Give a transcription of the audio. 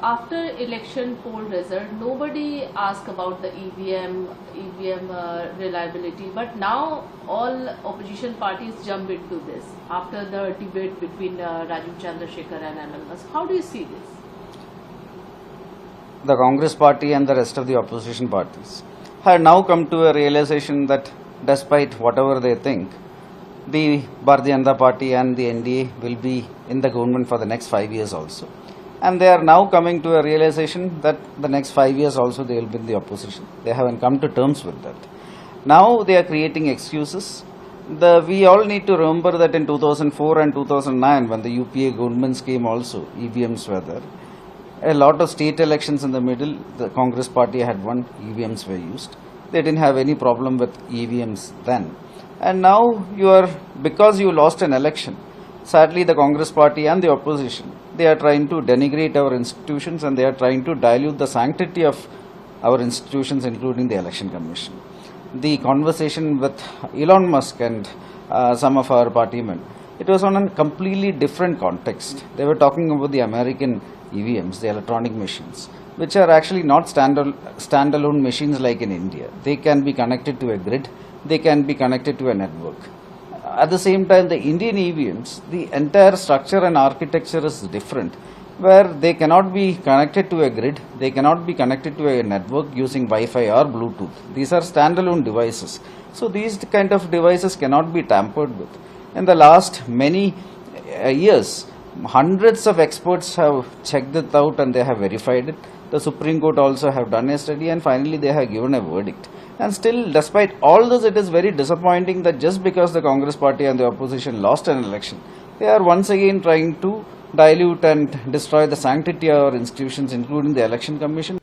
after election poll result, nobody asked about the EVM reliability, but now all opposition parties jump into this after the debate between Rajiv Chandrasekhar and Anil Musk. How do you see this? The Congress party and the rest of the opposition parties have now come to a realization that despite whatever they think, the Bharatiya Janata Party and the NDA will be in the government for the next 5 years also. And they are now coming to a realization that the next 5 years also they will be in the opposition. They haven't come to terms with that. Now they are creating excuses. We all need to remember that in 2004 and 2009, when the UPA governments came also, EVMs were there. A lot of state elections in the middle, the Congress party had won, EVMs were used. They didn't have any problem with EVMs then. And now because you lost an election, sadly the Congress party and the opposition, they are trying to denigrate our institutions and they are trying to dilute the sanctity of our institutions, including the Election Commission. The conversation with Elon Musk and some of our partymen, it was on a completely different context. They were talking about the American EVMs, the electronic machines, which are actually not standalone machines like in India. They can be connected to a grid, they can be connected to a network. At the same time, the Indian EVMs, the entire structure and architecture is different, where they cannot be connected to a grid, they cannot be connected to a network using Wi-Fi or Bluetooth. These are standalone devices. So these kind of devices cannot be tampered with. In the last many years, hundreds of experts have checked it out and they have verified it. The Supreme Court also have done a study and finally they have given a verdict. And still, despite all this, it is very disappointing that just because the Congress party and the opposition lost an election, they are once again trying to dilute and destroy the sanctity of our institutions, including the Election Commission.